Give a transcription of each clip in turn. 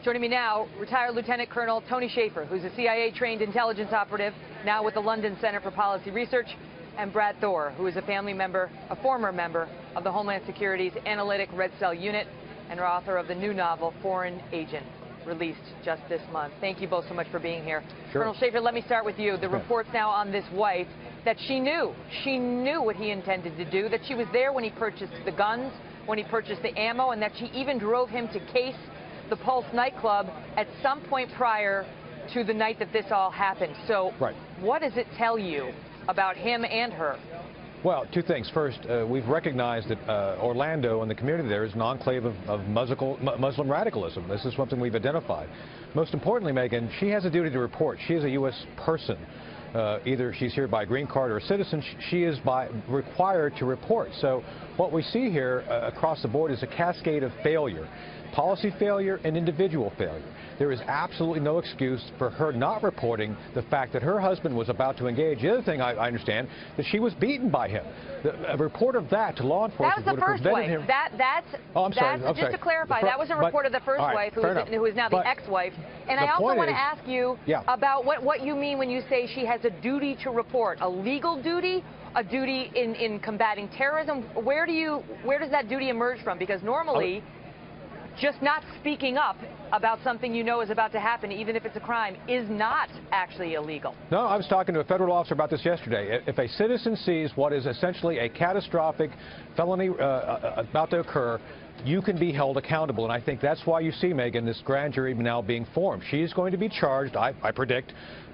Joining me now, retired Lieutenant Colonel Tony Shaffer, who's a CIA-trained intelligence operative, now with the London Center for Policy Research, and Brad Thor, who is a former member of the Homeland Security's Analytic Red Cell Unit and author of the new novel, Foreign Agent, released just this month. Thank you both so much for being here. Sure. Colonel Shaffer, let me start with you. The reports now on this wife that she knew what he intended to do, that she was there when he purchased the guns, when he purchased the ammo, and that she even drove him to Case, the Pulse nightclub, at some point prior to the night that this all happened. So what does it tell you about him and her? Well, two things. First, we've recognized that Orlando and the community there is an enclave of Muslim radicalism. This is something we've identified. Most importantly, Megyn, she has a duty to report. She is a U.S. person. Either she's here by green card or a citizen, she is required to report. So what we see here across the board is a cascade of failure. Policy failure and individual failure. There is absolutely no excuse for her not reporting the fact that her husband was about to engage. The other thing I understand, that she was beaten by him. A report of that to law enforcement would have prevented him. Just to clarify, that was a report of the first wife, who is now the ex-wife. And I also want to ask you about what you mean when you say she has a duty to report. A legal duty? A duty in combating terrorism? Where does that duty emerge from? Because normally, just not speaking up about something you know is about to happen, even if it's a crime, is not actually illegal. No, I was talking to a federal officer about this yesterday. If a citizen sees what is essentially a catastrophic felony about to occur, you can be held accountable. And I think that's why you see, Megyn, this grand jury now being formed. She's going to be charged, I predict,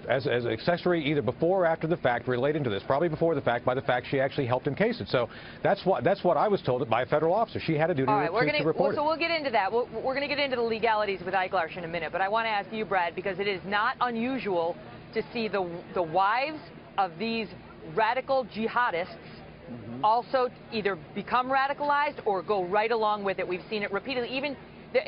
as an accessory either before or after the fact relating to this, probably before the fact, by the fact she actually helped encase it. So that's what I was told by a federal officer. She had a duty to report it. So we'll get into that. We're going to get into the legalities with Eiglarsh in a minute. But I want to ask you, Brad, because it is not unusual to see the wives of these radical jihadists also either become radicalized or go right along with it. We've seen it repeatedly. Even the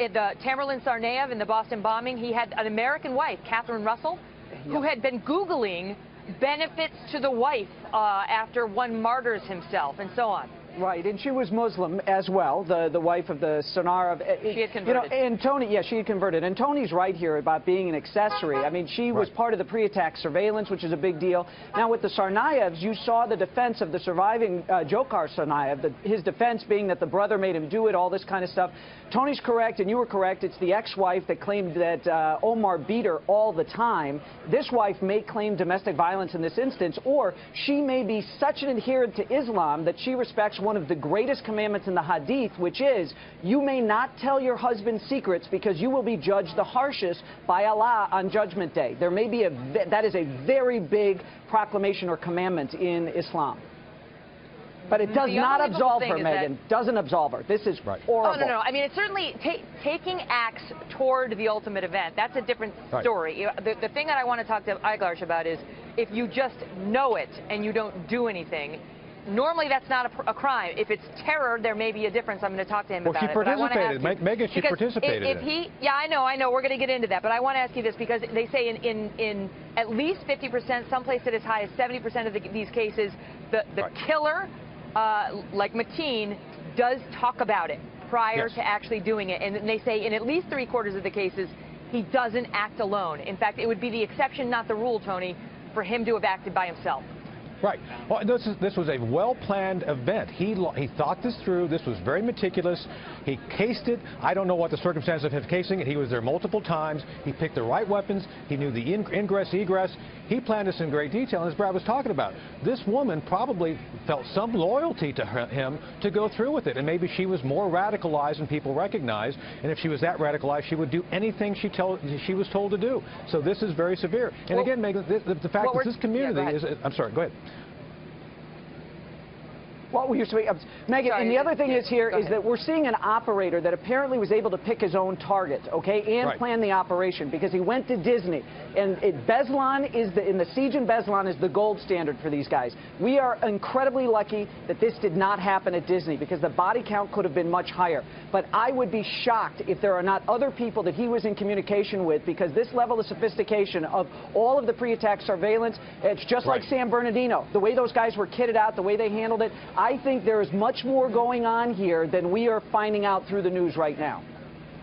Tamerlan Tsarnaev in the Boston bombing, he had an American wife, Catherine Russell, who had been Googling benefits to the wife after one martyrs himself and so on. Right, and she was Muslim as well, the wife of the Sonar of... She had converted. You know, and Tony, she had converted. And Tony's right here about being an accessory. I mean, she was part of the pre-attack surveillance, which is a big deal. Now, with the Tsarnaevs, you saw the defense of the surviving Dzhokhar Tsarnaev, his defense being that the brother made him do it, all this kind of stuff. Tony's correct, and you were correct. It's the ex-wife that claimed that Omar beat her all the time. This wife may claim domestic violence in this instance, or she may be such an adherent to Islam that she respects one of the greatest commandments in the Hadith, which is, you may not tell your husband's secrets because you will be judged the harshest by Allah on Judgment Day. There may be that is a very big proclamation or commandment in Islam. But it does not absolve her, Megyn. Doesn't absolve her. This is horrible. Oh, no. I mean, it's certainly taking acts toward the ultimate event. That's a different story. The thing that I want to talk to Eiglarsh about is if you just know it and you don't do anything, normally that's not a crime. If it's terror, there may be a difference. I'm going to talk to him about it. Well, she participated. Megyn, she participated in it. Yeah, I know. We're going to get into that. But I want to ask you this, because they say in at least 50%, someplace that as high as 70% of these cases, the killer, like Mateen, does talk about it prior to actually doing it. And they say in at least 3/4 of the cases, he doesn't act alone. In fact, it would be the exception, not the rule, Tony, for him to have acted by himself. Right. Well, this was a well-planned event. He thought this through. This was very meticulous. He cased it. I don't know what the circumstances of him casing it. He was there multiple times. He picked the right weapons. He knew the ingress, egress. He planned this in great detail, and as Brad was talking about, this woman probably felt some loyalty to him to go through with it, and maybe she was more radicalized than people recognized, and if she was that radicalized, she would do anything she was told to do. So this is very severe. And again, Megyn, the fact that this community is... I'm sorry, go ahead. What were you saying? Megyn, and the other thing is that we're seeing an operator that apparently was able to pick his own target, and plan the operation, because he went to Disney. And Beslan in the siege in Beslan is the gold standard for these guys. We are incredibly lucky that this did not happen at Disney, because the body count could have been much higher. But I would be shocked if there are not other people that he was in communication with, because this level of sophistication of all of the pre-attack surveillance, it's just like San Bernardino. The way those guys were kitted out, the way they handled it, I think there is much more going on here than we are finding out through the news right now.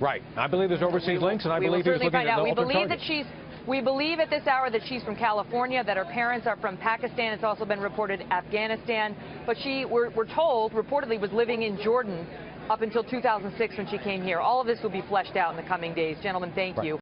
Right. I believe there's overseas links, and I believe he was looking at We alternate believe that targets. we believe at this hour that she's from California, that her parents are from Pakistan. It's also been reported Afghanistan. But we're told, reportedly was living in Jordan up until 2006 when she came here. All of this will be fleshed out in the coming days. Gentlemen, thank you.